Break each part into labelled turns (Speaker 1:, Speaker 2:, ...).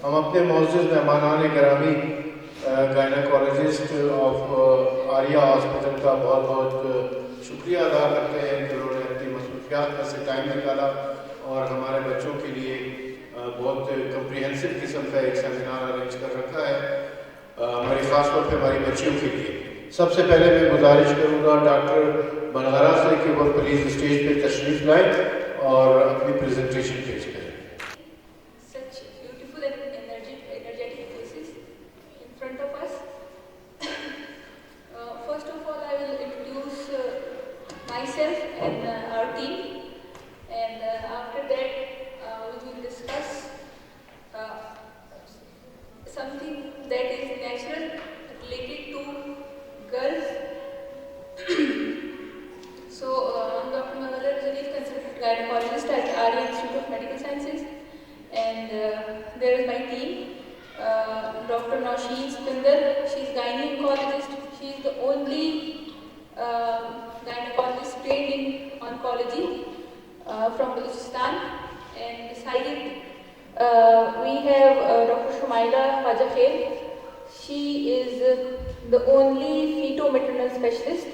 Speaker 1: ہم اپنے معزز مہمانان گرامی گائنیکالوجسٹ آف آریہ ہاسپٹل کا بہت بہت شکریہ ادا کرتے ہیں کہ انہوں نے اپنی مصروفیات میں سے ٹائم نکالا اور ہمارے بچوں کے لیے بہت کمپریہنسو قسم کا ایک سیمینار ارینج کر رکھا ہے ہماری خاص طور پہ ہماری بچیوں کے لیے. سب سے پہلے میں گزارش کروں گا ڈاکٹر بنغرا سے کہ وہ پلیز اسٹیج پہ تشریف لائیں اور اپنی پریزنٹیشن پیش کریں.
Speaker 2: Myself and our team, and after that we will discuss something that is natural related to girls. So I'm Dr. Mavala Rizalif, consultant gynecologist at Arya Institute of Medical Sciences, and there is my team. Dr. Nausheen Sikandar, she is gynae oncologist. She is the only gynecologist trained in oncology from Balochistan, and beside it we have Dr. Shumaila Khwaja Khair. She is the only feto-maternal specialist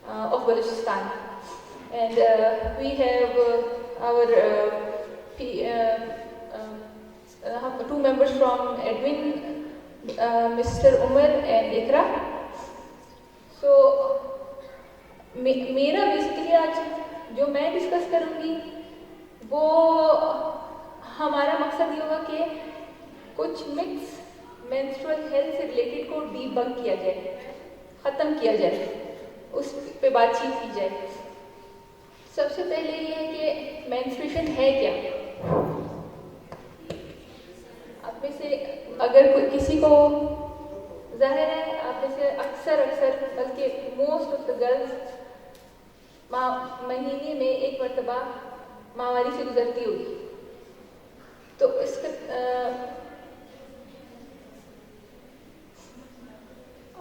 Speaker 2: of Balochistan, and we have our two members from Edwin, Mr. Umar and Ikra. So میرا basically آج جو میں discuss کروں گی وہ ہمارا مقصد یہ ہوگا کہ کچھ مکس مینسٹرول ہیلتھ سے ریلیٹڈ کو ڈی بنک کیا جائے, ختم کیا جائے, اس پہ بات چیت کی جائے. سب سے پہلے یہ ہے کہ مینسٹریشن ہے کیا. آپ میں سے اگر کسی کو ظاہر ہے آپ میں سے اکثر بلکہ موسٹ آف دا گرلز مہینے میں ایک مرتبہ ماہواری سے گزرتی ہوگی. تو اس کا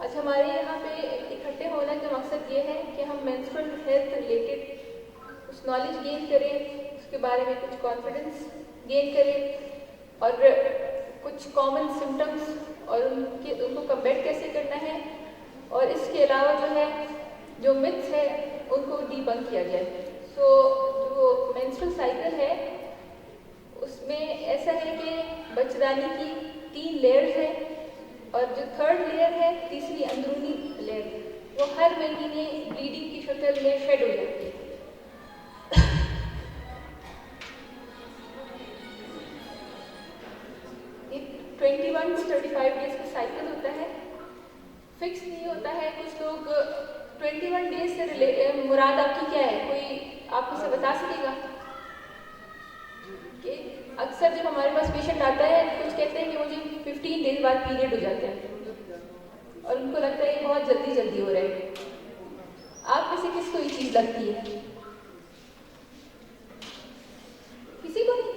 Speaker 2: آج ہمارے یہاں پہ اکٹھے ہونے کا مقصد یہ ہے کہ ہم مینسٹرل ہیلتھ ریلیٹڈ کچھ نالج گین کریں, اس کے بارے میں کچھ کانفیڈنس گین کریں, اور کچھ کامن سمٹمس اور ان کو کمبیٹ کیسے کرنا ہے, اور اس کے علاوہ جو ہے جو متس ہے ان کو ڈی بنک کیا جائے. سو جو مینسٹرل سائیکل ہے اس میں ایسا ہے کہ بچدانی کی 3 لیئرز ہیں, اور جو 3rd لیئر ہے, تیسری اندرونی لیئر, وہ ہر مہینے بلیڈنگ کی شکل میں شیڈ ہو جاتی ہے. 21 to 35 ڈیز کا سائیکل ہوتا ہے, فکس نہیں ہوتا ہے. کچھ لوگ 21 ڈیز سے مراد آپ کی کیا ہے, کوئی آپ اسے بتا سکے گا؟ کہ اکثر جب ہمارے پاس پیشنٹ آتا ہے کچھ کہتے ہیں کہ مجھے 15 ڈیز بعد پیریڈ ہو جاتے ہیں, اور ان کو لگتا ہے یہ بہت جلدی ہو رہا ہے. آپ میں سے کس کو یہ چیز لگتی ہے؟ کسی کو نہیں؟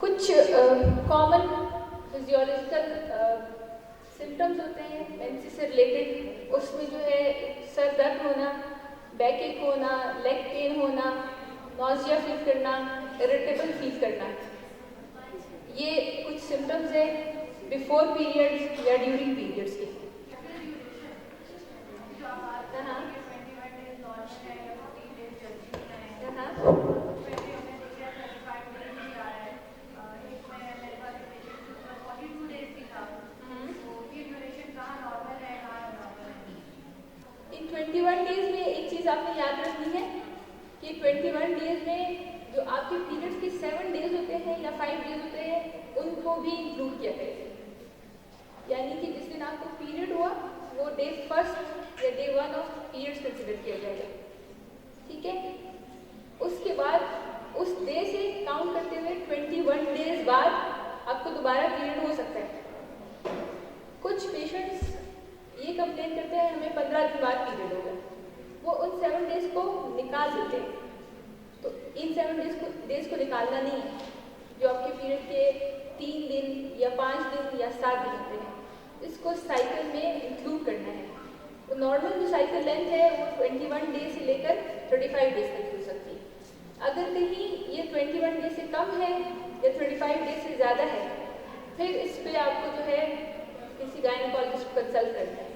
Speaker 2: کچھ کامن فزیولوجیکل سمٹمز ہوتے ہیں مینسس سے ریلیٹڈ. اس میں جو ہے سر درد ہونا, بیک ایک ہونا, لیگ پین ہونا, نوزیا فیل کرنا, اریٹیبل فیل کرنا, یہ کچھ سمٹمز ہیں بیفور پیریڈز یا ڈیورنگ پیریڈز کے. ان 21 ڈیز میں ایک چیز آپ نے یاد رکھنی ہے کہ 21 ڈیز میں جو آپ کے پیریڈز کے 7 ڈیز ہوتے ہیں یا 5 ڈیز ہوتے ہیں ان کو بھی انکلوڈ کیا کریں. یعنی کہ جس دن آپ کو پیریڈ ہوا وہ ڈے 1 یا ڈے 1 آف پیریڈز کنسیڈر کیا جائے گا. ٹھیک ہے, اس کے بعد اس ڈے سے کاؤنٹ کرتے ہوئے 21 ڈیز بعد آپ کو دوبارہ پیریڈ ہو سکتا ہے. کچھ پیشنٹس یہ کمپلین کرتے ہیں ہمیں 15 دن بعد پیریڈ ہوگا, وہ ان 7 ڈیز کو نکال دیتے ہیں. تو ان 7 ڈیز کو نکالنا نہیں ہے, جو آپ کے پیریڈ کے 3 دن یا 5 دن یا 7 دن ہوتے ہیں, اس کو سائیکل میں انکلوڈ کرنا ہے. ان नॉर्मल जो साइकिल लेंथ है वो 21 डेज से लेकर 35 डेज तक हो सकती है। अगर कहीं ये 21 डेज से कम है या 35 डेज से ज़्यादा है, फिर इस पे आपको जो है किसी गायनेकोलॉजिस्ट को कंसल्ट करना है।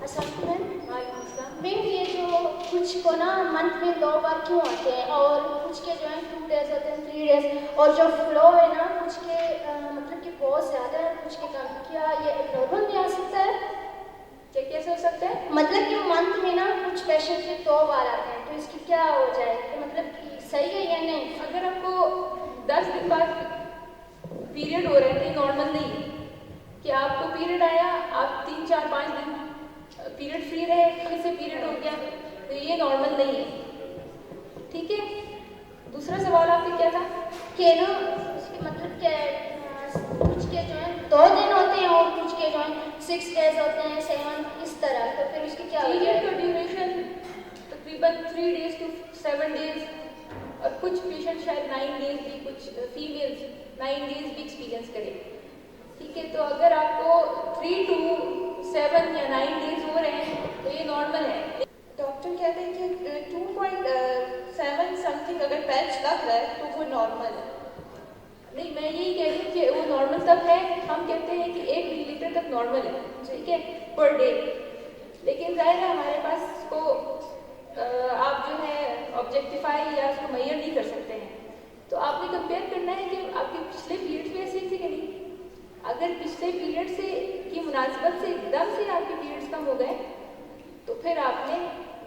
Speaker 3: अस्सलाम
Speaker 2: वालेकुम।
Speaker 3: मैम, ये जो कुछ को ना मंथ में 2 बार क्यों आते हैं और कुछ के जो है 2 डेज होते हैं, 3 डेज, और जो फ्लो है ना कुछ के मतलब कि बहुत ज़्यादा है, कुछ के कम, क्या ये नॉर्मल नहीं आ सकता है?
Speaker 2: क्या कैसे हो सकता है?
Speaker 3: मतलब कि मंथ में ना कुछ पेशेंट के 2 बार आते हैं, तो इसकी क्या हो जाएगी, मतलब कि सही है या नहीं?
Speaker 2: अगर आपको 10 दिन बाद पीरियड हो रहे हैं तो ये नॉर्मल नहीं है कि आपको पीरियड आया, आप 3, 4, 5 दिन पीरियड फ्री रहे, फिर से पीरियड हो गया, तो ये नॉर्मल नहीं है। ठीक है, दूसरा सवाल आपका क्या था?
Speaker 3: कि ना उसके मतलब क्या कुछ के जो है 2 दिन होते हैं और कुछ के जो है 6 डेज होते हैं, 7, इस तरह, तो फिर उसकी क्या हो
Speaker 2: पीरियड
Speaker 3: जाएगी?
Speaker 2: का ड्यूरेशन तकरीबन 3 डेज टू 7 डेज, और कुछ पेशेंट शायद 9 डेज भी, कुछ फीमेल्स 9 डेज भी एक्सपीरियंस करें। ठीक है, तो अगर आपको 3 to 7 या 9 डेज हो रहे हैं तो ये नॉर्मल है।
Speaker 4: डॉक्टर कहते हैं कि 2.7 समथिंग अगर पैच लग रहा है तो वो नॉर्मल है।
Speaker 2: नहीं, मैं यही कह रही हूँ कि वो नॉर्मल तब है, हम कहते हैं कि 1 मिलीलीटर तक नॉर्मल है, ठीक है, पर डे। लेकिन ज़ाहिर है हमारे पास इसको आप जो है ऑब्जेक्टिफाई या उसको मेजर नहीं कर सकते हैं, तो आपने कंपेयर करना है कि आपके पिछले पीरियड भी ऐसे थे कि नहीं। अगर पिछले पीरियड से की मुनासिबत से एकदम से आपके पीरियड्स कम हो गए तो फिर आपने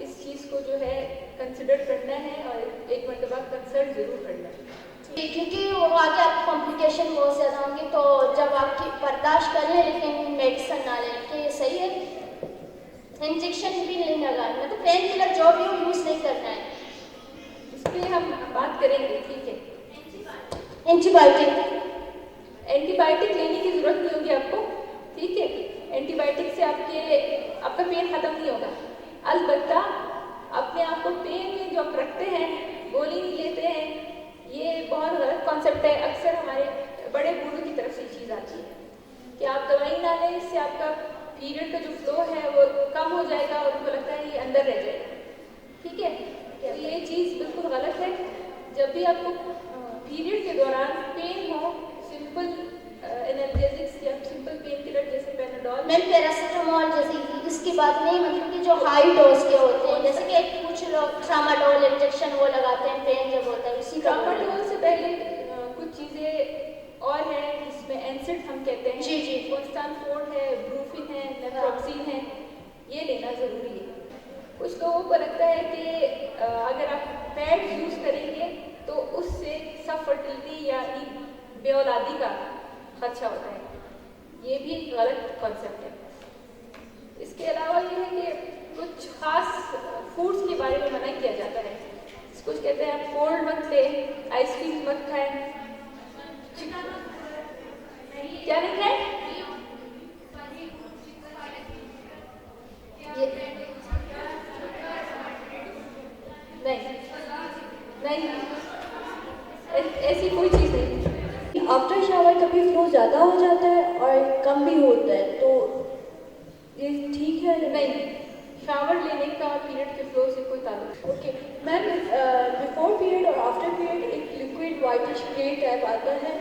Speaker 2: इस चीज़ को जो है कंसिडर करना है और एक मरतबा कंसल्ट ज़रूर करना है।
Speaker 3: क्योंकि वो आगे आपकी कॉम्प्लिकेशन बहुत ज़्यादा होंगी, तो जब आपकी बर्दाश्त कर लें लेकिन मेडिसिन ना लें, कि ये सही है? इंजेक्शन भी नहीं लगाना, मतलब पेन किलर जो भी हो यूज़ नहीं करना है।
Speaker 2: इस पर हम बात करेंगे, ठीक है।
Speaker 3: एंटीबायोटिक
Speaker 2: एंटीबायोटिक लेने की ज़रूरत नहीं होगी आपको, ठीक है। एंटीबायोटिक से आपका पेन ख़त्म नहीं होगा। अलबत्ता अपने आप को पेन में जो आप रखते हैं, गोली नहीं लेते हैं, ये बहुत गलत कॉन्सेप्ट है। अक्सर हमारे बड़े बूढ़ों की तरफ से ये चीज़ आती है कि आप दवाई ना लें, इससे आपका पीरियड का जो फ्लो है वो कम हो जाएगा और उनको लगता है ये अंदर रह जाएगा, ठीक है। तो ये चीज़ बिल्कुल गलत है। जब भी आपको पीरियड के दौरान पेन हो, सिंपल एनाल्जेसिक्स या सिंपल पेन किलर जैसे पैराडोल,
Speaker 3: मैम पैरासीटामोल जैसे इसकी बात नहीं, मतलब कि जो हाई डोज के होते हैं, जैसे कि कुछ लोग ट्रामाडोल इंजेक्शन वो लगाते हैं पेन जब होता है, उसी का
Speaker 2: ट्रामाडोल से पहले कुछ चीज़ें और हैं जिसमें एनसिड हम कहते हैं,
Speaker 3: जी जी,
Speaker 2: कॉन्स्टेंफोर्ड है, ब्रूफिन है, नेफ्रोक्सिन है, ये लेना ज़रूरी है। कुछ लोगों को लगता है कि अगर आप पैड यूज़ करेंगे तो उससे सब फर्टिलिटी या बेऔलादी का खदशा होता है, ये भी गलत कॉन्सेप्ट है। इसके अलावा ये है कि कुछ ख़ास फूड्स के बारे में मना किया जाता है। कुछ कहते हैं आप कोल्ड मत लें, आइसक्रीम मत खाएं, क्या नहीं खाएं? नहीं, ऐसी कोई चीज़ नहीं।
Speaker 4: आफ्टर शावर कभी फ्लो ज़्यादा हो जाता है और कम भी होता है, तो ये ठीक है?
Speaker 2: नहीं, शावर लेने का पीरियड के फ्लो से कोई ताल्लुक।
Speaker 4: ओके मैम, बिफोर पीरियड और आफ्टर पीरियड एक लिक्विड वाइटिश ग्रे टाइप आता है,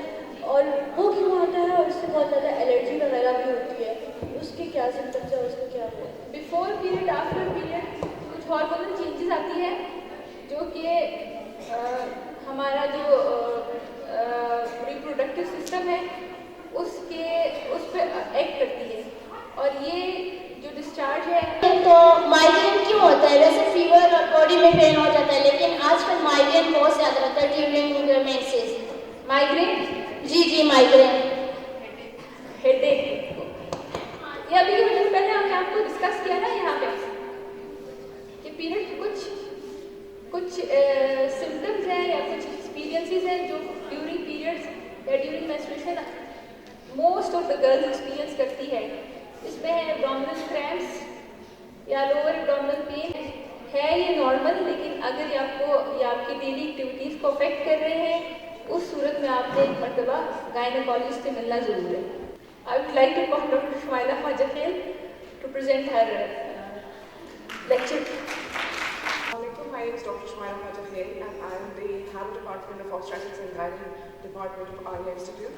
Speaker 4: और वो क्यों आता है और उससे बहुत ज़्यादा एलर्जी वगैरह भी होती है, उसके क्या सिम्टम्स है, उसको क्या है?
Speaker 2: बिफोर पीरियड आफ्टर पीरियड कुछ हार्मोनल चेंजेस आती है जो कि हमारा जो रिप्रोडक्टिव सिस्टम है उस पर एक्ट करती है, और ये जो डिस्चार्ज है।
Speaker 3: तो माइग्रेन क्यों होता है? वैसे फीवर और बॉडी में पेन हो जाता है, लेकिन आजकल माइग्रेन बहुत ज़्यादा होता है ड्यूरिंग मेंसेस।
Speaker 2: माइग्रेन?
Speaker 3: जी माइग्रेन,
Speaker 2: हेडेक, ये अभी के दिन पहले हमने आपको डिस्कस किया ना यहाँ पे कि पीरियड कुछ सिम्टम्स हैं या कुछ एक्सपीरियंसेस हैं जो ड्यूरिंग पीरियड्स या during menstruation most of the girls experience करती है। इसमें है एब्डोमिनल क्रैम्प्स या लोअर एब्डोमिनल पेन है। ये नॉर्मल, लेकिन अगर ये आपको या आपकी डेली एक्टिविटीज़ को अफेक्ट कर रहे हैं उस सूरत में आपने एक मरतबा गायनेकोलॉजिस्ट से मिलना ज़रूर है। I would like to call doctor Shumaila Khawaja Khel to present her
Speaker 4: Lecture.
Speaker 5: Assalamualaikum. My name is Dr. Shumaira Khatami and I am the Head Department of Obstetrics and Gynae Department of ARIA Institute.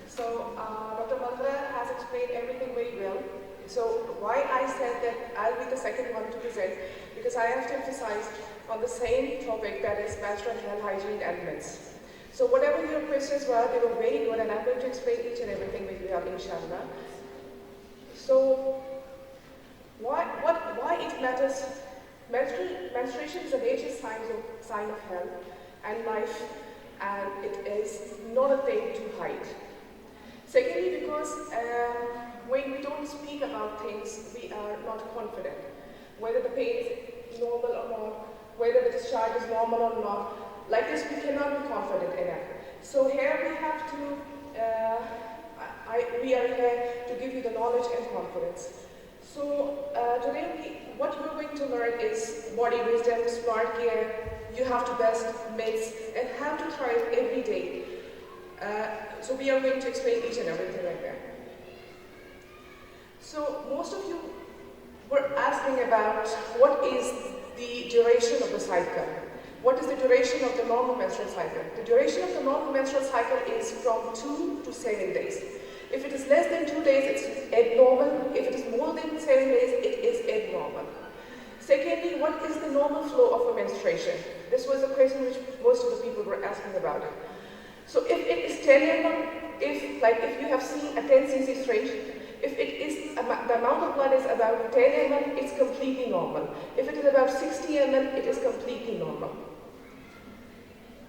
Speaker 5: So Dr. Malhotra has explained everything very well. So why I said that I'll be the second one to present, because I have to emphasize on the same topic, that is menstrual health, hygiene and myths. So whatever your questions were, they were very good and I'm going to explain each and everything with you, inshallah. So why it matters? Menstruation is a major sign of health and life, and it is not a thing to hide. Secondly, because when we don't speak about things, we are not confident. Whether the pain is normal or not, whether the discharge is normal or not, like this we cannot be confident in it. So here we have to, we are here to give you the knowledge and confidence. So today what you're going to learn is body wisdom, smart care, you have to best myths, and how to thrive every day. So we are going to explain each and everything right there. So most of you were asking about what is the duration of the cycle. What is the duration of the normal menstrual cycle? The duration of the normal menstrual cycle is from 2 to 7 days. If it is less than 2 days, it's abnormal. If it is more than 7 days, it is abnormal. Secondly, what is the normal flow of a menstruation? This was a question which most of the people were asking about it. So if it is 10 mm, if you have seen a 10 cc syringe, if it is the amount of blood is about 10 mm, it's completely normal. If it is about 60 mm, it is completely normal.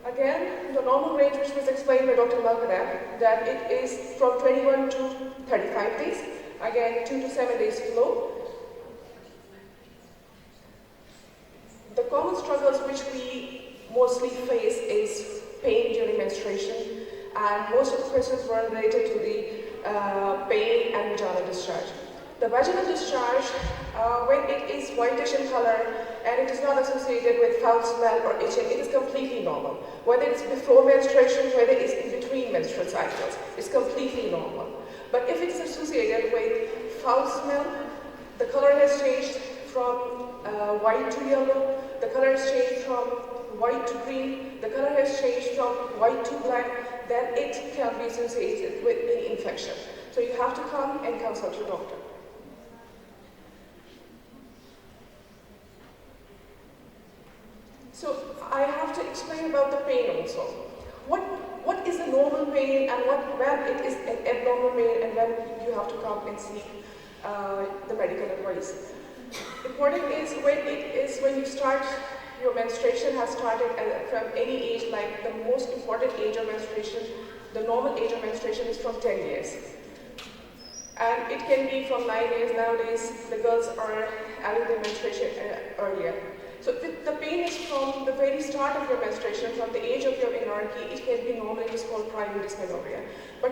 Speaker 5: Again, the normal range which was explained by Dr. Malhotra, that it is from 21 to 35 days. Again, 2 to 7 days flow. The common struggles which we mostly face is pain during menstruation, and most of the questions were related to the pain and vaginal discharge. The vaginal discharge, when it is whitish in color and it is not associated with foul smell or itching, it is completely normal. Whether it's before menstruation, whether it's in between menstrual cycles, it's completely normal. But if it's associated with foul smell, the color has changed from white to yellow, the color has changed from white to green, the color has changed from white to black, then it can be associated with an infection. So you have to come and consult your doctor. So I have to explain about the pain also. What is a normal pain and when it is an abnormal pain and when you have to come and seek the medical advice. Important is when you start, your menstruation has started from any age, like the most important age of menstruation, the normal age of menstruation is from 10 years. And it can be from 9 years. Nowadays, the girls are having their menstruation earlier. So the pain is from the very start of your menstruation, from the age of your menarche. It can be normal, it is called primary dysmenorrhea. But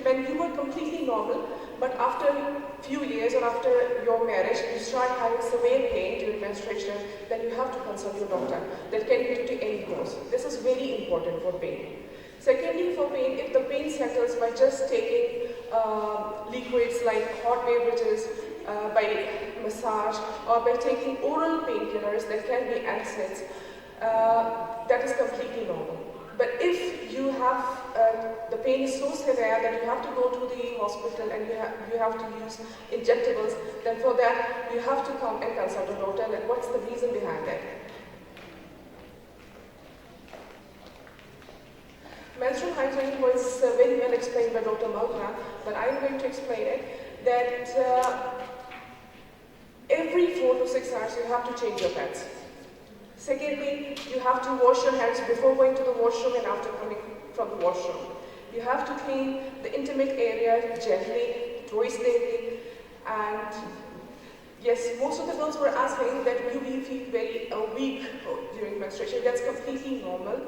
Speaker 5: when you were completely normal, but after a few years or after your marriage, you start having severe pain during menstruation, then you have to consult your doctor. That can be due to any cause. This is very important for pain. Secondly, for pain, if the pain settles by just taking liquids like hot beverages, by massage, or by taking oral painkillers that can be NSAIDs, that is completely normal. But if you have, the pain is so severe that you have to go to the hospital and you have to use injectables, then for that you have to come and consult a doctor and what's the reason behind it. Menstrual hygiene was very well explained by Dr. Malhotra, but I'm going to explain it, that every 4 to 6 hours you have to change your pads. Secondly, you have to wash your hands before going to the washroom and after coming from the washroom. You have to clean the intimate area gently, twice daily, and yes, most of the girls were asking that you will feel very weak during menstruation. That's completely normal.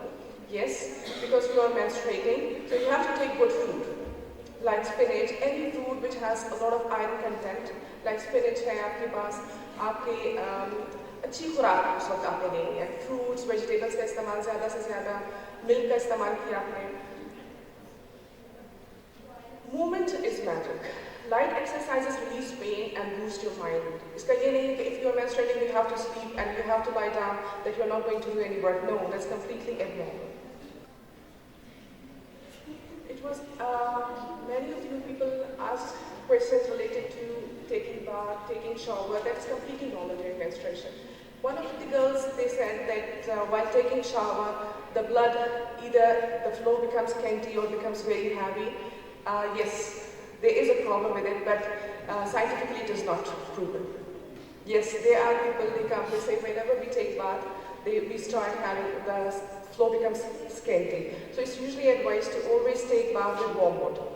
Speaker 5: Yes, because you are menstruating, so you have to take good food, like spinach, any food which has a lot of iron content, like spinach है आपके पास, आपके अच्छी खुराक उस वक्त आपने लेनी है, fruits, vegetables का इस्तेमाल ज़्यादा से ज़्यादा, milk का इस्तेमाल किया आपने. Movement is magic. Light exercises release pain and boost your mind. Iska ye nahi कि if you are menstruating you have to sleep and you have to lie down, that you are not going to do any work. No, that's completely abnormal. It was many of you people asked questions related to taking bath, taking shower. That is completely normal during menstruation. One of the girls, they said that while taking shower, the blood, either the flow becomes scanty or becomes very heavy. Yes, there is a problem with it, but scientifically it is not proven. Yes, there are people, they say whenever we take bath, we start having the flow becomes scanty. So it's usually advised to always take bath with warm water.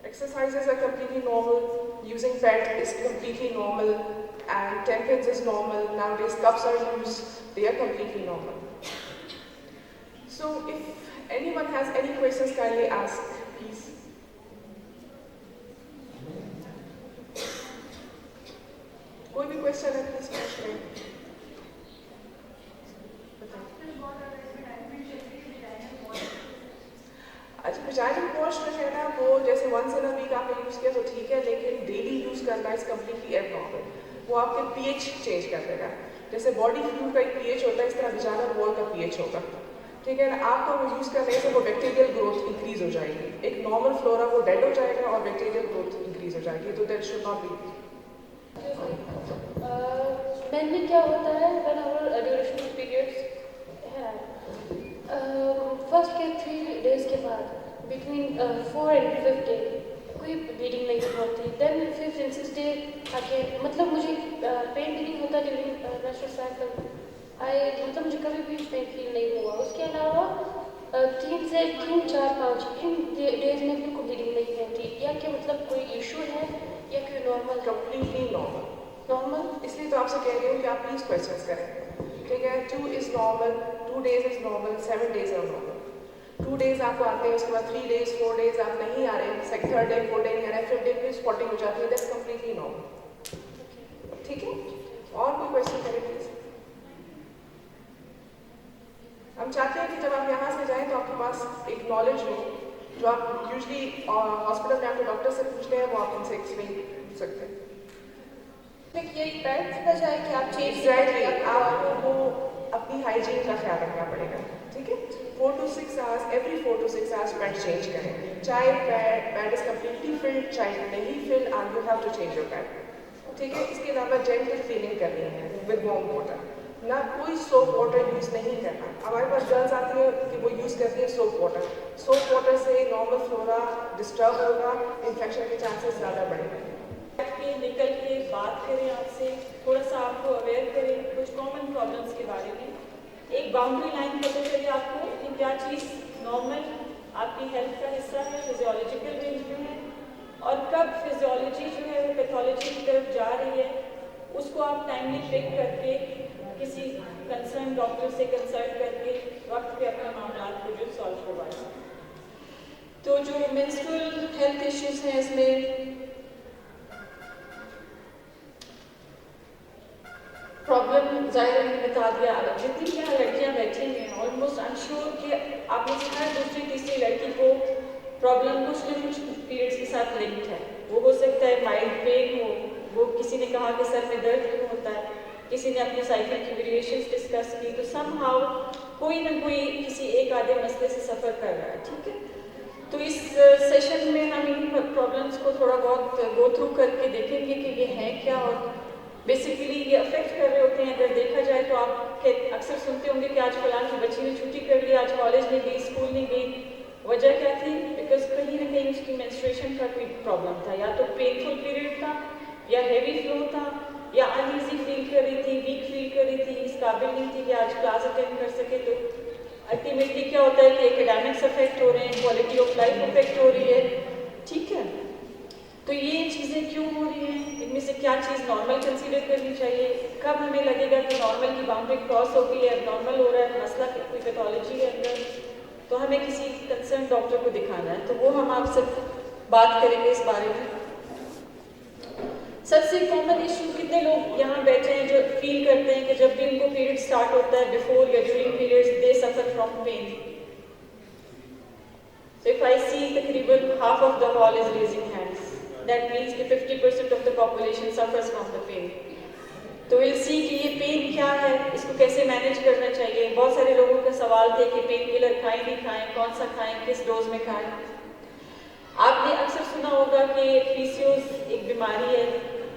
Speaker 5: Exercises are completely normal. Using pad is completely normal, and tampons is normal. Nowadays cups are used, they are completely normal. So if anyone has any questions, kindly ask, please. कोई भी question है please पूछ लें. अच्छा, vaginal wash जो है ना वो जैसे वंस इन अ वीक आपने यूज़ किया तो ठीक है, लेकिन डेली यूज़ करना इज कम्प्लीटली एबनॉर्मल. वो आपके पीएच चेंज कर देगा. जैसे बॉडी फ्लूइड का एक पीएच होता है, इस तरह वजाइनल वॉल का पीएच होगा. ठीक है ना, आपको वो यूज़ करने से वो बैक्टीरियल ग्रोथ इंक्रीज हो जाएगी. एक नॉर्मल फ्लोरा वो डेड हो जाएगा और बैक्टीरियल ग्रोथ इंक्रीज हो जाएगी. तो that should not be.
Speaker 4: mainly क्या होता है when our duration of periods है first के 3 days के बाद between 4 and 5th day कोई bleeding नहीं होती. then 5th and 6th day again मतलब मुझे pain भी नहीं होता during menstrual cycle. मतलब मुझे कभी भी पेन फील नहीं हुआ. उसके अलावा 3 से 3, 4, 5 इन डेज में बिल्कुल ब्लीडिंग नहीं होती. या क्या मतलब कोई इशू है या कोई नॉर्मल?
Speaker 5: Completely normal.
Speaker 4: नॉर्मल
Speaker 5: इसलिए तो आपसे कह रही हूँ कि आप प्लीज क्वेश्चंस करें. ठीक है, 2 is normal, 2 days is normal, 7 days are normal. 2 days आपको आते हैं, उसके बाद 3 days 4 days आप नहीं आ रहे हैं, 3rd day 4 day नहीं आ रहे हैं, 5th day पे स्पॉटिंग हो जाती है. That's completely normal. ठीक है, और कोई क्वेश्चन करें प्लीज. हम चाहते हैं कि जब आप यहाँ से जाएं तो आपके पास एक नॉलेज हो जो आप यूजली हॉस्पिटल में आपके डॉक्टर से पूछते हैं, वो आप उनसे एक्सप्लेन कर सकते हैं.
Speaker 2: यही पैड की बजाय कि आप चेंज
Speaker 5: एग्जैक्टली आपको वो अपनी हाइजीन का ख्याल रखना पड़ेगा. ठीक है, 4 to 6 hours, every 4 to 6 hours pad change करें. चाहे पैड इज कम्प्लीटली फिल्ड चाहे नहीं filled, you have to change your pad. ठीक है, इसके अलावा जेंटल क्लीनिंग करनी है विद वार्म वाटर. ना कोई सोप वाटर यूज़ नहीं करना. हमारे पास गर्ल्स आती है कि वो यूज़ करती है सोप वाटर. सोप वाटर से नॉर्मल फ्लोरा डिस्टर्ब होगा, इन्फेक्शन के चांसेस ज़्यादा बढ़ेंगे.
Speaker 6: निकल के बात करें आपसे, थोड़ा सा आपको अवेयर करें कुछ कॉमन प्रॉब्लम्स के बारे में. एक बाउंड्री लाइन पता चले आपको कि क्या चीज़ नॉर्मल आपकी हेल्थ का हिस्सा है, फिजियोलॉजिकल रेंज में है, और कब फिजियोलॉजी जो है वो पैथोलॉजी की तरफ जा रही है. उसको आप टाइमली पिक करके किसी कंसर्न डॉक्टर से कंसल्ट करके वक्त पे अपने मामला को जो सॉल्व करवा सकें. तो जो मेंस्ट्रुअल हेल्थ इश्यूज हैं इसमें प्रॉब्लम ज़ाहिर मैंने बता दिया. जितनी भी यहाँ लड़कियाँ बैठी हैं ऑलमोस्ट आई एम श्योर कि आप में से हर दूसरी तीसरी लड़की को प्रॉब्लम कुछ न कुछ पीरियड्स के साथ लिंक्ड है. वो हो सकता है माइल्ड पेन हो, वो किसी ने कहा कि सर में दर्द क्यों होता है, किसी ने अपने साइकिल की वेरिएशंस डिस्कस की. तो समहाउ कोई ना कोई किसी एक आधे मसले से सफ़र कर रहा है. ठीक है, तो इस सेशन में हम इन प्रॉब्लम्स को थोड़ा बहुत गो थ्रू करके देखेंगे कि ये हैं क्या और बेसिकली ये अफेक्ट कर रहे होते हैं. अगर देखा जाए तो आप अक्सर सुनते होंगे कि आज फलान की बच्ची ने छुट्टी कर ली, आज कॉलेज नहीं गई, स्कूल नहीं गई. वजह क्या थी? बिकॉज कहीं ना कहीं उसकी मेंस्ट्रुएशन का कोई प्रॉब्लम था. या तो पेनफुल पीरियड था, या हैवी फ्लो था, या अनईजी फील कर रही थी, वीक फील कर रही थी, इस काबिल नहीं थी कि आज क्लास अटेंड कर सके. तो अल्टीमेटली क्या होता है कि एकेडमिक्स अफेक्ट हो रहे हैं, क्वालिटी ऑफ लाइफ अफेक्ट हो रही है. ठीक है, तो ये चीज़ें क्यों हो रही हैं, इनमें से क्या चीज़ नॉर्मल कंसीडर करनी चाहिए, कब हमें लगेगा कि नॉर्मल की बाउंड्री क्रॉस हो गई है, नॉर्मल हो रहा है, मसला कोई पैथोलॉजी है अंदर, तो हमें किसी कंसर्न डॉक्टर को दिखाना है. तो वो हम आपसे बात करेंगे इस बारे में. सबसे कॉमन इशू कितने लोग यहाँ बैठे हैं जो फील करते हैं कि जब भी उनको पीरियड स्टार्ट होता है, बिफोर या during periods they suffer from pain. So if I see तकरीबन half of the hall is raising hands. That means कि 50% of the population suffers from the pain. तो we'll see कि ये pen क्या है, इसको कैसे मैनेज करना चाहिए. बहुत सारे लोगों के सवाल थे कि पेन किलर खाएं नहीं खाएं, कौन सा खाएं, किस डोज में खाएं. आपने अक्सर सुना होगा कि PCOS एक बीमारी है.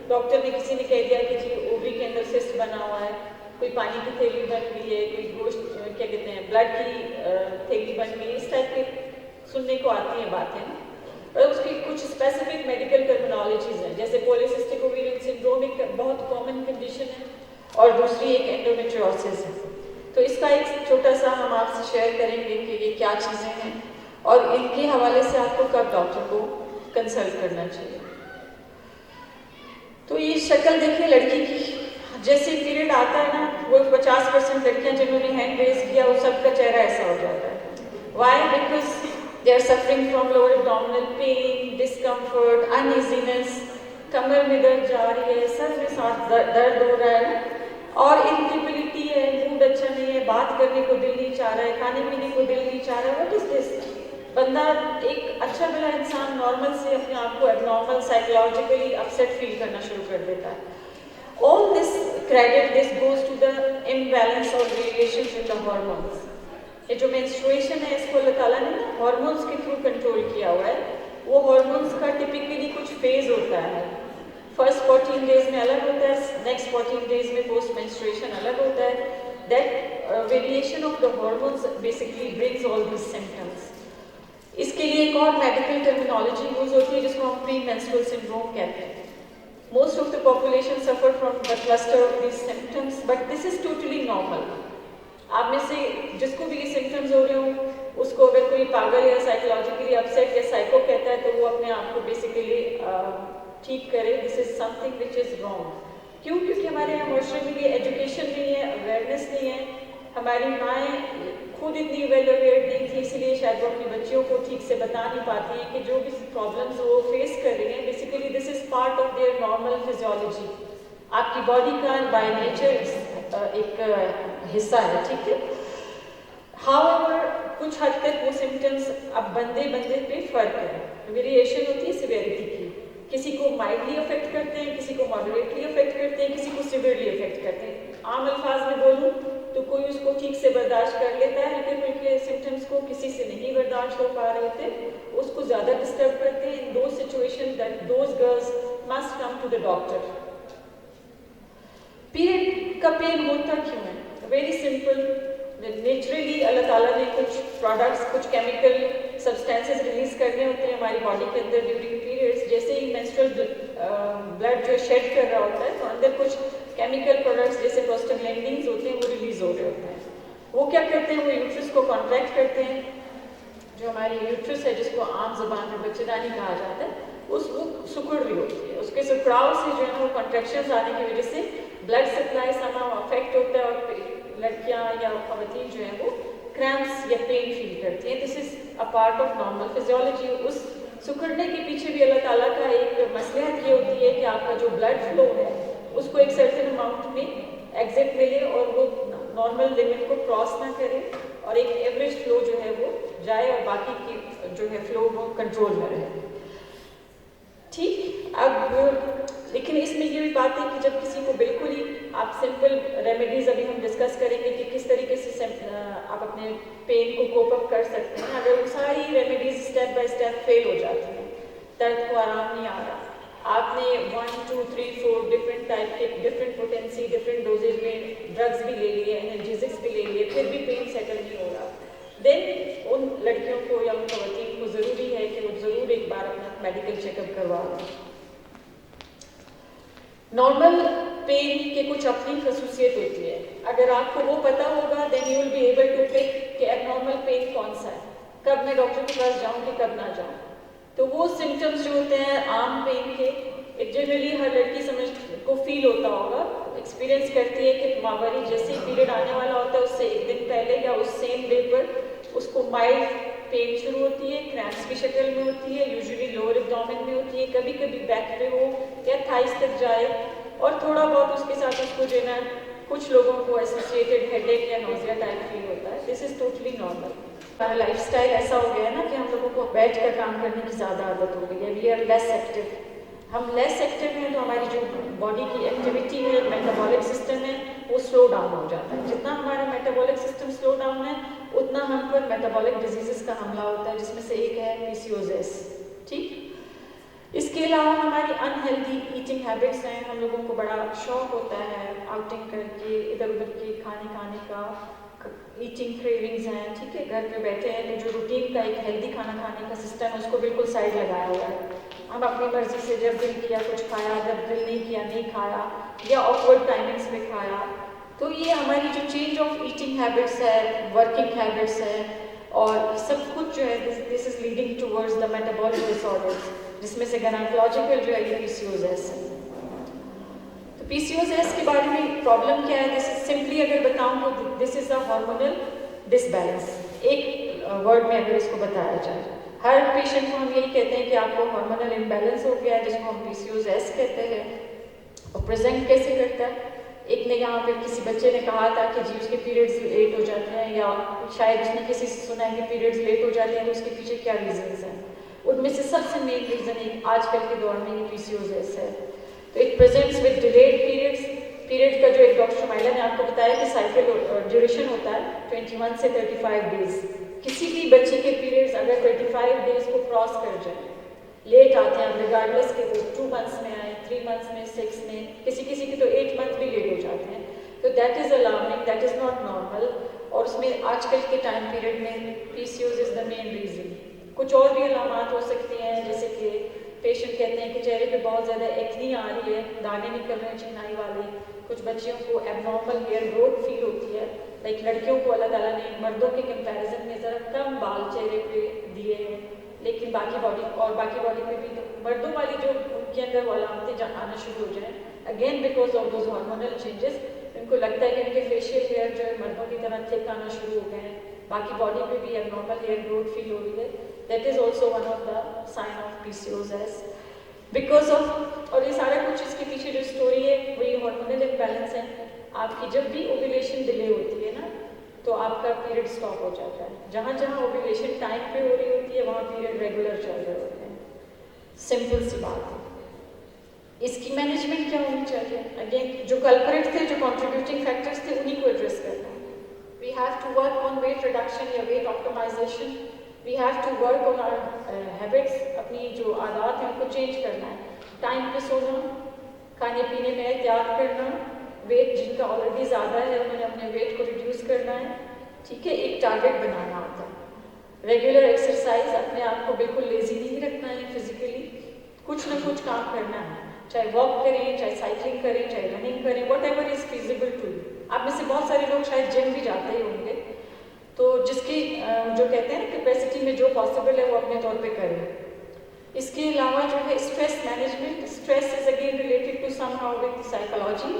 Speaker 6: डॉक्टर ने किसी ने कह दिया कि जी ओवरी के अंदर सिस्ट बना हुआ है, कोई पानी की थैली बन गई है, कोई गोश्त क्या कहते हैं ब्लड की थैली बन गई है. इस टाइप के सुनने को आती हैं बातें. और उसकी कुछ स्पेसिफिक मेडिकल टर्मिनोलॉजीज हैं, जैसे पॉलीसिस्टिक ओवेरियन सिंड्रोम एक बहुत कॉमन कंडीशन है और दूसरी एक एंडोमेट्रियोसिस है. तो इसका एक छोटा सा हम आपसे शेयर करेंगे कि ये क्या चीज़ें हैं और इनके हवाले से आपको कब डॉक्टर को कंसल्ट करना चाहिए. तो ये शक्ल देखिए लड़की की, जैसे पीरियड आता है ना, वो 50% लड़कियां जिन्होंने हैंड रेज किया वो सबका चेहरा ऐसा हो जाता है. Why? Because they are suffering from lower abdominal pain, discomfort, uneasiness, कमर में दर्द जा रही है, सर में साथ दर्द हो रहा है और इरिटेबिलिटी है, मूड अच्छा नहीं है, बात करने को दिल नहीं चाह रहा है, खाने पीने को दिल नहीं चाह रहा है. What is this? बंदा एक अच्छा भला इंसान नॉर्मल से अपने आप को एबनॉर्मल साइकोलॉजिकली अपसेट फील करना शुरू कर देता है. All this credit this goes to the imbalance or variations in the hormones. ये जो menstruation है इसको अल्लाह ताला ने hormones के थ्रू कंट्रोल किया हुआ है. वो hormones का typically कुछ phase होता है. First 14 days में अलग होता है, next 14 days में post menstruation अलग होता है. That variation of the hormones basically brings all these symptoms. इसके लिए एक और मेडिकल टर्मिनोलॉजी यूज होती है जिसको हम प्री मेंस्ट्रुअल सिंड्रोम कहते हैं. Most of the population suffer from the cluster of these symptoms, but this is totally normal. आप में से जिसको भी ये symptoms हो रहे हो, उसको अगर कोई पागल या साइकोलॉजिकली अपसेट या साइको कहता है तो वो अपने आप को बेसिकली ठीक करे. This is something which is wrong. क्यों? क्योंकि हमारे यहाँ माशरे में ये एजुकेशन नहीं है, अवेयरनेस नहीं है. हमारी माएँ खुद इतनी वेल अवेयर नहीं थी, इसलिए शायद वो अपनी बच्चियों को ठीक से बता नहीं पाती हैं कि जो भी प्रॉब्लम्स वो फेस कर रही हैं basically this is part of their normal physiology. आपकी बॉडी का बाय नेचर एक हिस्सा है, ठीक है. हाउएवर कुछ हद तक वो सिम्टम्स अब बंदे पे फर्क है, वेरिएशन होती है सिवियरिटी की. किसी को माइल्डली अफेक्ट करते हैं, किसी को मॉडरेटली अफेक्ट करते हैं, किसी को सिवियरली अफेक्ट करते हैं. आम अल्फाज में बोलूँ तो कोई उसको ठीक से बर्दाश्त कर लेता है, लेकिन उनके सिम्टम्स को किसी से नहीं बर्दाश्त हो पा रहे होते, उसको ज़्यादा डिस्टर्ब करते हैं. In those situation that those girls must come to the doctor. Period का पेन होता क्यों है? Very simple. नेचुरली अल्लाह ताला ने कुछ प्रोडक्ट्स, कुछ केमिकल सब्सटेंसेस रिलीज करने होते हैं हमारी बॉडी के अंदर ड्यूरिंग पीरियड्स. जैसे ही मेंस्ट्रुअल ब्लड जो शेड कर रहा होता है तो अंदर कुछ केमिकल प्रोडक्ट्स जैसे प्रोस्टाग्लैंडिन्स होते हैं वो रिलीज हो रहे होते हैं. वो क्या करते हैं? वो यूट्रस को कॉन्ट्रैक्ट करते हैं. जो हमारी यूट्रस है जिसको आम जबान में बच्चेदानी कहा जाता है, वो सिकुड़ रही होती है. उसके सिकुड़ाव से जो है वो कॉन्ट्रैक्शंस आने की वजह से ब्लड सप्लाई समहाउ अफेक्ट होता है और लड़कियां या खवातीन जो है वो क्रैम्प्स या पेन फील करती हैं. This is a part of normal physiology. उस सिकुड़ने के पीछे भी अल्लाह ताला का एक मसलहत ये होती है कि आपका जो ब्लड फ्लो है उसको एक सर्टेन अमाउंट में एग्जिट मिले और वो नॉर्मल लिमिट को क्रॉस ना करे और एक एवरेज फ्लो जो है वो जाए और बाकी की जो है फ्लो वो कंट्रोल में रहे. ठीक. अब लेकिन इसमें ये भी बात है कि जब किसी को बिल्कुल ही आप सिंपल रेमेडीज अभी हम डिस्कस करेंगे कि किस तरीके से आप अपने पेन को कोप अप कर सकते हैं. अगर वो सारी remedies step by step fail हो जाती हैं, दर्द को आराम नहीं आ रहा, आपने 1 2 3 4 डिफरेंट टाइप के डिफरेंट पोटेंसी डिफरेंट डोजेज में ड्रग्स भी ले लिए, एनर्जेटिक्स भी ले लिए, फिर भी पेन सेटल नहीं हो रहा, देन उन लड़कियों को या उन खवातीन को ज़रूरी है कि वो ज़रूर एक बार अपना मेडिकल चेकअप करवा लें. नॉर्मल पेन के कुछ अपनी खसूसियत होती है. अगर आपको वो पता होगा then you will be able to pick कि एबनॉर्मल पेन कौन सा है, कब मैं डॉक्टर के पास जाऊँ कि कब ना जाऊँ. तो वो सिम्टम्स जो होते हैं आम पेन के, एक जनरली हर लड़की समझ को फील होता होगा, एक्सपीरियंस करती है कि माहवारी जैसे ही पीरियड आने वाला होता है उससे एक दिन पहले या उस सेम डे पर उसको माइल्ड पेन शुरू होती है, क्रैम्प्स की शक्ल में होती है, यूजुअली लोअर एब्डोमेन में होती है, कभी कभी बैक पे हो या थाइस तक जाए और थोड़ा बहुत उसके साथ उसको जो है ना कुछ लोगों को एसोसिएटेड हेडेक या नोजिया टाइप फील होता है. This is totally normal. ہمارا لائف اسٹائل ایسا ہو گیا ہے نا کہ ہم لوگوں کو بیٹھ کر کام کرنے کی زیادہ عادت ہو گئی ہے. We are less active. ہم لیس ایکٹیو ہیں تو ہماری جو باڈی کی ایکٹیویٹی ہے, میٹابولک سسٹم ہے, وہ سلو ڈاؤن ہو جاتا ہے. جتنا ہمارا میٹابولک سسٹم سلو ڈاؤن ہے اتنا ہم پر میٹابولک ڈیزیزز کا حملہ ہوتا ہے, جس میں سے ایک ہے PCOS. ٹھیک. اس کے علاوہ ہماری انہیلدی ایٹنگ ہیبٹس ہیں. ہم لوگوں کو بڑا شوق ہوتا ہے آؤٹنگ کر کے ادھر ادھر کے کھانے کا, ایٹنگ کریونگز ہیں. ٹھیک ہے, گھر پہ بیٹھے ہیں تو جو روٹین کا ایک ہیلدی کھانا کھانے کا سسٹم ہے اس کو بالکل سائڈ لگایا ہوا ہے. ہم اپنی مرضی سے جب دل کیا کچھ کھایا, جب دل نہیں کیا نہیں کھایا, یا آکورڈ ٹائمنگس میں کھایا. تو یہ ہماری جو چینج آف ایٹنگ ہیبٹس ہے, ورکنگ ہیبٹس ہے, اور سب کچھ جو ہے this is leading towards the metabolic disorders, جس میں سے گائنیکولوجیکل جو ہے یہ PCOS ہے. تو PCOS کے بارے میں پرابلم کیا ہے, دس از سمپلی اگر بتاؤں تو دس از اے ہارمونل ڈس بیلنس. ایک ورڈ میں اگر اس کو بتایا جائے, ہر پیشنٹ کو ہم یہی کہتے ہیں کہ آپ کو ہارمونل امبیلنس ہو گیا ہے, جس کو ہم PCOS کہتے ہیں. اور پریزنٹ کیسے کرتا ہے؟ ایک نے یہاں پہ کسی بچے نے کہا تھا کہ جی اس کے پیریڈز لیٹ ہو جاتے ہیں, یا شاید اس نے کسی سے سنا ہے کہ پیریڈز لیٹ ہو جاتے ہیں, تو اس کے پیچھے کیا ریزنس ہیں. ان میں سے سب سے مین ریزن ایک آج کل کے دور میں یہ PCOS ہے. تو it presents with delayed periods. Period کا جو ایک ڈاکٹر شمائلہ نے آپ کو بتایا کہ سائیکل ڈیوریشن ہوتا ہے 21 سے 35 ڈیز. کسی بھی بچے کے پیریڈز اگر 35 ڈیز کو کراس کر جائیں, لیٹ آتے ہیں ریگارڈلیس کہ وہ 2 منتھس میں آئیں, 3 منتھس میں, 6 میں, کسی کے تو 8 منتھ بھی لیٹ ہو جاتے ہیں. تو that is alarming, that is not normal. اور اس میں آج کل کے ٹائم پیریڈ میں PCOS از دا مین ریزن. کچھ اور بھی علامات ہو سکتی ہیں, جیسے کہ پیشنٹ کہتے ہیں کہ چہرے پہ بہت زیادہ ایکنی آ رہی ہے, دانے نکل رہے ہیں چکنائی والے. کچھ بچیوں کو ایب نارمل ہیئر گروتھ فیل ہوتی ہے, لائک لڑکیوں کو اللہ تعالیٰ نے مردوں کے کمپیریزن میں ذرا کم بال چہرے پہ دیے ہیں, لیکن باقی باڈی پہ بھی مردوں والی جو ان کے اندر وہ علامتیں آنا شروع ہو جائیں, again because of those hormonal changes, ان کو لگتا ہے کہ ان کے فیشیل ہیئر جو ہے مردوں کی طرح تھک آنا شروع ہو گئے ہیں, باقی باڈی پہ بھی abnormal hair growth feel ہو رہی ہے. That is also one of the sign of PCOS. Because of, اور یہ سارا کچھ اس کے پیچھے جو اسٹوری ہے وہ یہ ہارمونل امبیلنس ہے. آپ کی جب بھی اوویلیشن ڈیلے ہوتی ہے نا, تو آپ کا پیریڈ اسٹاپ ہو جاتا ہے. جہاں جہاں اوویلیشن ٹائم پہ ہو رہی ہوتی ہے وہاں پیریڈ ریگولر چل رہے ہوتے ہیں. سمپل سی بات ہے. اس کی مینجمنٹ کیا ہونی چاہیے؟ اگین جو کلپریٹ تھے, جو کنٹریبیوٹنگ فیکٹرز تھے, انہیں کو ایڈریس کرنا ہے. We have to work on weight reduction یا weight optimisation. We have to work on our habits. اپنی جو عادات ہیں ان کو چینج کرنا ہے. ٹائم پہ سونا, کھانے پینے میں احتیاط کرنا, ویٹ جن کا آلریڈی زیادہ ہے انہوں نے اپنے ویٹ کو ریڈیوس کرنا ہے. ٹھیک ہے, ایک ٹارگیٹ بنانا ہوتا ہے. ریگولر ایکسرسائز, اپنے آپ کو بالکل لیزی نہیں رکھنا ہے. فزیکلی کچھ نہ کچھ کام کرنا ہے, چاہے واک کریں, چاہے سائیکلنگ کریں, چاہے رننگ کریں, whatever is feasible to you. آپ میں سے بہت سارے لوگ شاید جم بھی جاتے ہی ہوں گے, تو جس کی جو کہتے ہیں نا کیپیسٹی میں جو پاسبل ہے وہ اپنے طور پہ کریں. اس کے علاوہ جو ہے stress management. Stress is again related to somehow with psychology.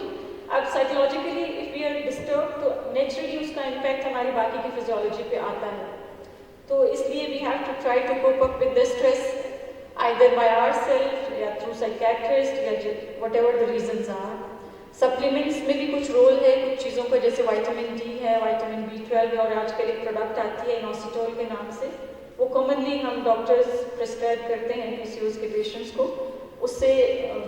Speaker 6: اب psychologically if we are disturb تو نیچرلی اس کا امپیکٹ ہماری باقی کی فزیولوجی پہ آتا ہے. تو اس لیے we have to try to cope up with the stress either by ourselves یا through psychiatrist یا whatever the reasons are. Supplements میں بھی کچھ رول ہے کچھ چیزوں کا, جیسے وائٹامن ڈی ہے, وائٹامن B12 ہے, اور آج کل ایک پروڈکٹ آتی ہے انوسیٹول کے نام سے, وہ کامنلی ہم ڈاکٹرز پرسکرائب کرتے ہیں PCOS کے پیشنٹس کو. اس سے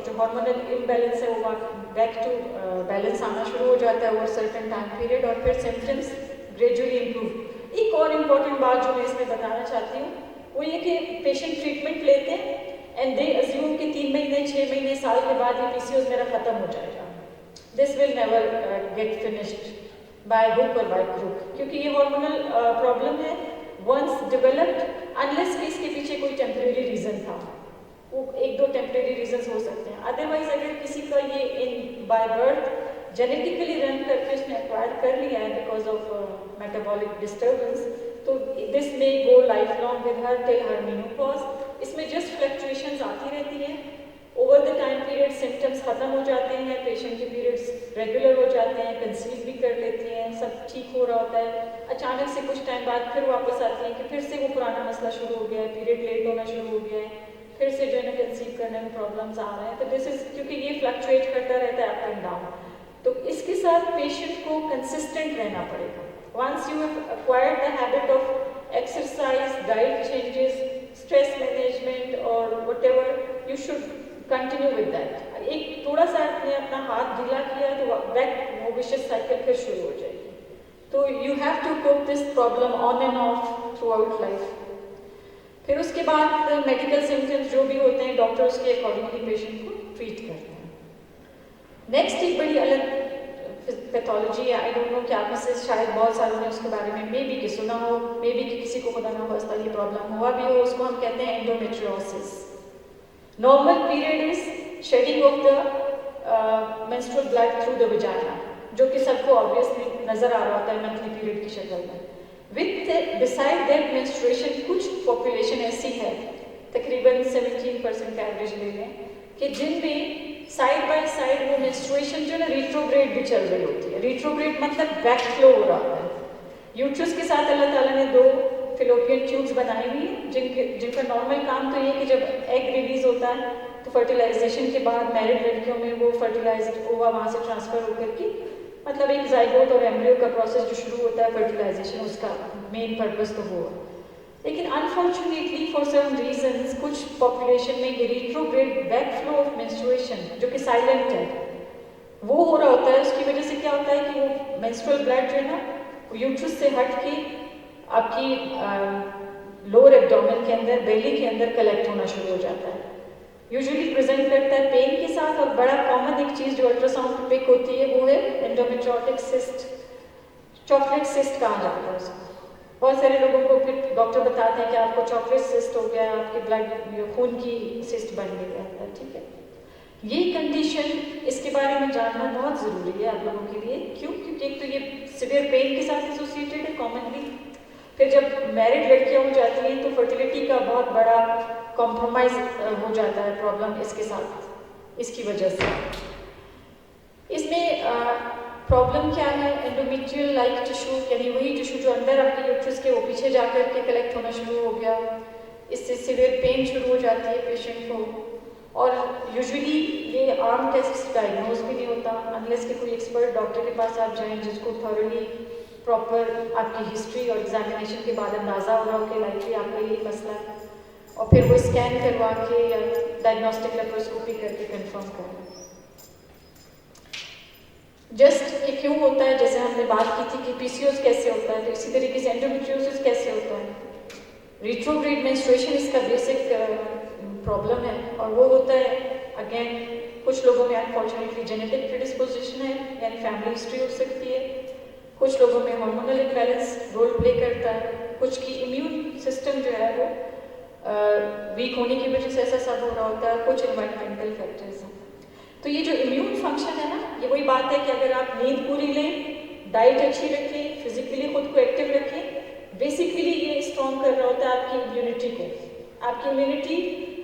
Speaker 6: جو ہارمونل امبیلنس ہے وہ بیک ٹو بیلنس آنا شروع ہو جاتا ہے اوور سرٹن ٹائم پیریڈ, اور پھر سمپٹمس گریجولی امپروو. ایک اور امپورٹنٹ بات جو میں اس میں بتانا چاہتی ہوں وہ یہ کہ پیشنٹ ٹریٹمنٹ لیتے ہیں اینڈ دے ازیوم کہ 3 مہینے 6 مہینے سال کے بعد یہ PCOS میرا ختم ہو جائے گا. This will never get finished by hook اور بائی کروک, کیونکہ یہ ہارمونل پرابلم ہے ونس ڈیولپڈ, انلیس کہ اس کے پیچھے کوئی ٹیمپریری ریزن تھا. وہ 1-2 ٹیمپریری ریزنس ہو سکتے ہیں. ادروائز اگر کسی کا یہ ان بائی برتھ جینیٹیکلی رن کر کے اس نے ایکوائر کر لیا ہے بیکاز آف میٹابولک ڈسٹربنس, تو this may go lifelong with her till her menopause. اس میں جسٹ فلیکچویشنز آتی رہتی ہیں. Over the time period symptoms ختم ہو جاتے ہیں, پیشنٹ کے پیریڈس ریگولر ہو جاتے ہیں, کنسیو بھی کر لیتی ہیں, سب ٹھیک ہو رہا ہوتا ہے. اچانک سے کچھ ٹائم بعد پھر واپس آتی ہیں کہ پھر سے وہ پرانا مسئلہ شروع ہو گیا ہے, پیریڈ لیٹ ہونا شروع ہو گیا ہے, پھر سے جو ہے نا کنسیو کرنے میں پرابلمس آ رہے ہیں. تو دس از کیونکہ یہ فلکچویٹ کرتا رہتا ہے اپ اینڈ ڈاؤن, تو اس کے ساتھ پیشنٹ کو کنسسٹنٹ رہنا پڑے گا. Once you have acquired the habit of exercise, diet changes, stress management और whatever, you should continue with that. एक थोड़ा सा आपने अपना हाथ ढीला किया तो बैक वो vicious cycle फिर शुरू हो जाएगी. तो you have to cope this problem on and off throughout life. फिर उसके बाद मेडिकल सिम्टम्स जो भी होते हैं डॉक्टर उसके अकॉर्डिंगली पेशेंट को ट्रीट करते हैं. नेक्स्ट एक बड़ी अलग पैथोलॉजी है, आई डोंट नो कि आप में से शायद बहुत सारों ने उसके बारे में मे बी कि सुना हो, मे बी कि किसी को खुदा ना खास्ता ये प्रॉब्लम हुआ भी हो, उसको हम कहते हैं endometriosis. Normal period is shedding of the menstrual blood through the vagina, जो कि सबको ऑब्वियसली नजर आ रहा होता है मंथली पीरियड की शक्ल में. विद बिसाइड दैट मेंस्ट्रुएशन कुछ पॉपुलेशन ऐसी है, तकरीबन 17% का एवरेज ले लें, कि जिनमें साइड बाय साइड वो मेंस्ट्रुएशन जो ना रिट्रोग्रेड भी चल रही होती है. रिट्रोग्रेड मतलब बैक फ्लो हो रहा है. यूट्रस के साथ अल्लाह ताला ने 2 फिलोपियन ट्यूब्स बनाई हुई है, जिनका नॉर्मल काम तो ये कि जब एग रिलीज होता है तो फर्टिलाइजेशन के बाद मैरिड लड़कियों में वो फर्टिलाइज्ड ओवा वहाँ से ट्रांसफर होकर के मतलब एक जाइगोट और एम्ब्रियो का प्रोसेस जो शुरू होता है फर्टिलाइजेशन, उसका मेन पर्पस तो वो है. लेकिन अनफॉर्चुनेटली फॉर सम रीजंस कुछ पॉपुलेशन में ये retrograde back flow of menstruation जो कि साइलेंट है वो हो रहा होता है. उसकी वजह से क्या होता है कि वो मेंस्ट्रुअल ब्लड जो है ना वो यूट्रस से हट के आपकी लोअर एब्डोमेन के अंदर, बेली के अंदर कलेक्ट होना शुरू हो जाता है. यूजुअली प्रेजेंट करता है पेन के साथ, और बड़ा कॉमन एक चीज़ जो अल्ट्रासाउंड पे पिक होती है वो है एंडोमेट्रियोटिक सिस्ट, चॉकलेट सिस्ट कहा जाता है उसको. बहुत सारे लोगों को फिर डॉक्टर बताते हैं कि आपको चॉकलेट सिस्ट हो गया, आपके ब्लड खून की सिस्ट बन गई है. ठीक है, ये कंडीशन, इसके बारे में जानना बहुत ज़रूरी है आप लोगों के लिए. क्यों? क्योंकि एक तो ये सिवियर पेन के साथ एसोसिएटेड है कॉमनली. फिर जब मैरिड लड़कियां हो जाती हैं तो फर्टिलिटी का बहुत बड़ा कॉम्प्रोमाइज़ हो जाता है प्रॉब्लम इसके साथ, इसकी वजह से. इसमें प्रॉब्लम क्या है? एंडोमेट्रियल लाइक टिश्यू, यानी वही टिश्यू जो अंदर आपके यूट्रस के वो पीछे जाकर के कलेक्ट होना शुरू हो गया. इससे सिवियर पेन शुरू हो जाती है पेशेंट को, और यूजुअली ये आर्म टेस्ट डायग्नोज भी नहीं होता अनलेस कि कोई एक्सपर्ट डॉक्टर के पास आप जाएं जिसको थॉरली प्रॉपर आपकी हिस्ट्री और एग्जामिनेशन के बाद अंदाज़ा हो रहा हो कि लाइकली आपका यही मसला है, और फिर वो स्कैन करवा के या डायग्नोस्टिक लेप्रोस्कोपी करके कंफर्म करें. जस्ट कि क्यों होता है, जैसे हमने बात की थी कि पीसीओएस कैसे होता है, तो इसी तरीके से एंडोमेट्रियोसिस कैसे होता है. रिट्रोग्रेड मेंस्ट्रुएशन इसका बेसिक प्रॉब्लम है, और वो होता है अगेन कुछ लोगों में अनफॉर्चुनेटली जेनेटिक प्रेडिस्पोजिशन है, यानी फैमिली हिस्ट्री हो सकती है. कुछ लोगों में हार्मोनल इम्बैलेंस रोल प्ले करता है. कुछ की इम्यून सिस्टम जो है वो वीक होने की वजह से ऐसा सब हो रहा होता है. कुछ एनवायरमेंटल फैक्टर्स हैं. तो ये जो इम्यून फंक्शन है ना, ये वही बात है कि अगर आप नींद पूरी लें, डाइट अच्छी रखें, फिजिकली खुद को एक्टिव रखें, बेसिकली ये स्ट्रॉन्ग कर रहा होता है आपकी इम्यूनिटी को. आपकी इम्यूनिटी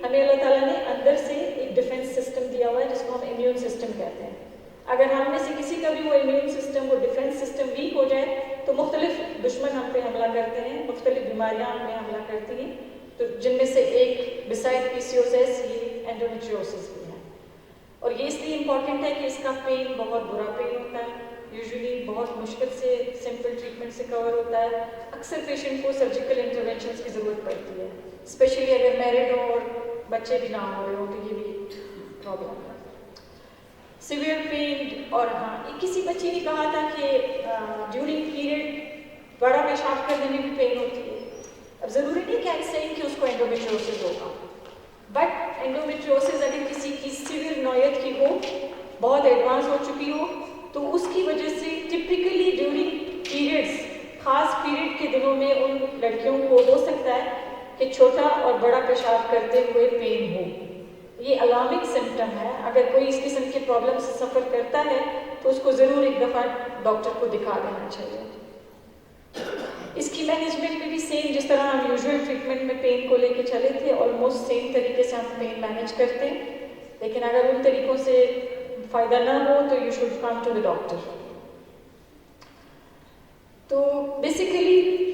Speaker 6: हमें अल्लाह ताला ने अंदर से एक डिफेंस सिस्टम दिया हुआ है जिसको हम इम्यून सिस्टम कहते हैं. अगर हम में से किसी का भी वो इम्यून सिस्टम, वो डिफेंस सिस्टम वीक हो जाए तो मुख्तलिफ दुश्मन हम पे हमला करते हैं, मुख्तलिफ बीमारियाँ हम पे हमला करती हैं. तो जिनमें से एक बिसाइड पीसीओएस ये एंडोमेट्रियोसिस भी है. और ये इसलिए इम्पॉर्टेंट है कि इसका पेन बहुत बुरा पेन होता है, यूजुअली बहुत मुश्किल से सिंपल ट्रीटमेंट से कवर होता है. अक्सर पेशेंट को सर्जिकल इंटरवेंशन की ज़रूरत पड़ती है, स्पेशली अगर मैरिड हो और बच्चे भी ना हो रहे हो तो ये भी प्रॉब्लम है. सिवियर पेन, और हाँ किसी बच्ची ने कहा था कि ड्यूरिंग पीरियड बड़ा पेशाब करने में भी पेन होती है. अब ज़रूरी नहीं कि ऐसे ही कि उसको एंडोमेट्रियोसिस होगा, बट एंडोमेट्रियोसिस अगर किसी की सिवियर नौयत की हो, बहुत एडवांस हो चुकी हो, तो उसकी वजह से टिपिकली ड्यूरिंग पीरियड्स, खास पीरियड के दिनों में उन लड़कियों को हो सकता है कि छोटा और बड़ा पेशाब करते हुए पेन हो. ये अलार्मिंग सिम्टम है. अगर कोई इस किस्म के प्रॉब्लम से सफ़र करता है तो उसको ज़रूर एक दफ़ा डॉक्टर को दिखा देना चाहिए. इसकी मैनेजमेंट में भी सेम जिस तरह हम यूजुअल ट्रीटमेंट में पेन को लेके चले थे, ऑलमोस्ट सेम तरीके से हम पेन मैनेज करते हैं. लेकिन अगर उन तरीकों से फ़ायदा ना हो तो you should come to the doctor. तो बेसिकली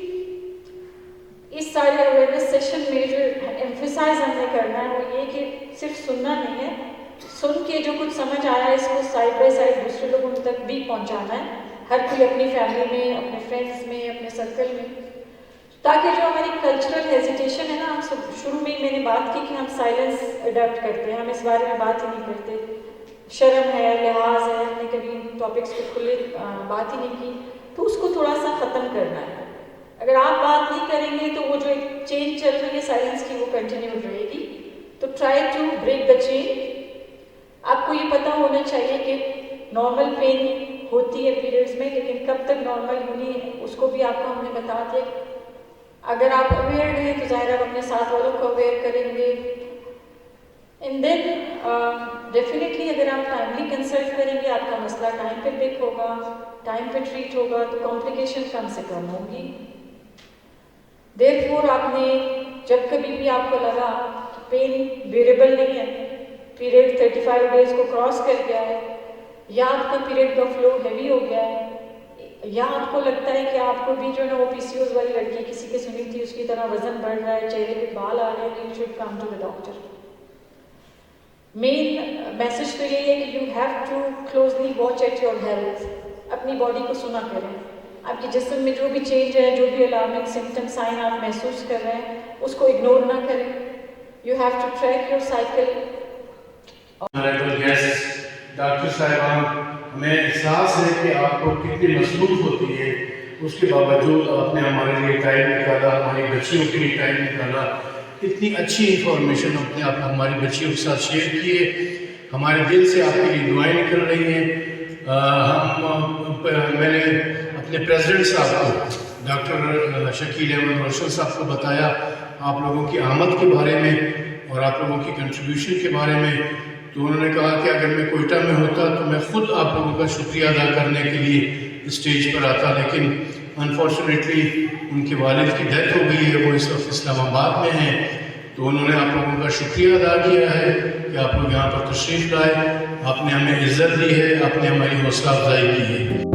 Speaker 6: इस सारे अवेयरनेस सेशन में जो एम्फेसाइज हमने करना है वो ये कि सिर्फ सुनना नहीं है, सुन के जो कुछ समझ आया है इसको साइड बाय साइड दूसरे लोगों तक भी पहुंचाना है. हर कोई अपनी फैमिली में, अपने फ्रेंड्स में, अपने सर्कल में. تاکہ جو ہماری کلچرل ہیزیٹیشن ہے نا، ہم سب شروع میں ہی میں نے بات کی کہ ہم سائلنس اڈاپٹ کرتے ہیں، ہم اس بارے میں بات ہی نہیں کرتے، شرم ہے، لحاظ ہے، ہم نے کبھی ان ٹاپکس پہ کھلے بات ہی نہیں کی، تو اس کو تھوڑا سا ختم کرنا ہے. اگر آپ بات نہیں کریں گے تو وہ جو ایک چین چل رہی ہے سائلنس کی وہ کنٹینیو رہے گی. تو ٹرائی ٹو بریک دا چین. آپ کو یہ پتہ ہونا چاہیے کہ نارمل پین ہوتی ہے پیریڈز میں، لیکن کب تک نارمل ہونی ہے اس کو بھی آپ کو ہم نے بتا دیا. اگر آپ اویئر ہیں تو ظاہر آپ اپنے ساتھ والوں کو اویئر کریں گے. اینڈ دین ڈیفینیٹلی اگر آپ ٹائملی کنسلٹ کریں گے، آپ کا مسئلہ ٹائم پہ پک ہوگا، ٹائم پہ ٹریٹ ہوگا، تو کمپلیکیشن کم سے کم ہوگی. دیر فور آپ نے جب کبھی بھی آپ کو لگا کہ پین بیئریبل نہیں ہے، پیریڈ 35 ڈیز کو کراس کر گیا ہے، یا آپ کا پیریڈ کا فلو ہیوی ہو گیا ہے، یا آپ کو لگتا ہے کہ آپ کو بھی جو ہے نا وہ پی سی اوز والی لڑکی کسی کی سنی تھی اس کی طرح وزن بڑھ رہا ہے، چہرے پہ بال آ رہے ہیں، you should come to the doctor. Main message تو یہی ہے کہ you have to closely watch at your health. اپنی باڈی کو سنا کریں. آپ کے جسم میں جو بھی چینج ہے، جو بھی الارمنگ سمٹم سائن آپ محسوس کر رہے ہیں، اس کو اگنور نہ کریں. You have to track your cycle.
Speaker 1: Doctor صاحبان، ہمیں احساس ہے کہ آپ کو کتنی مصروف ہوتی ہے، اس کے باوجود آپ نے ہمارے لیے ٹائم نکالا، ہماری بچیوں کے لیے ٹائم نکالا. اتنی اچھی انفارمیشن اپنے آپ ہماری بچیوں کے ساتھ شیئر کیے. ہمارے دل سے آپ کے لیے دعائیں نکل رہی ہیں. میں نے اپنے پریزیڈنٹ صاحب کو، ڈاکٹر شکیل احمد روشن صاحب کو بتایا آپ لوگوں کی آمد کے بارے میں اور آپ لوگوں کی کنٹریبیوشن کے بارے میں. تو انہوں نے کہا کہ اگر میں کوئٹہ میں ہوتا تو میں خود آپ لوگوں کا شکریہ ادا کرنے کے لیے اسٹیج پر آتا، لیکن انفارچونیٹلی ان کے والد کی ڈیتھ ہو گئی ہے، وہ اس وقت اسلام آباد میں ہیں. تو انہوں نے آپ لوگوں کا شکریہ ادا کیا ہے کہ آپ لوگ یہاں پر تشریف لائے، آپ نے ہمیں عزت دی ہے، آپ نے ہماری حوصلہ افزائی کی ہے.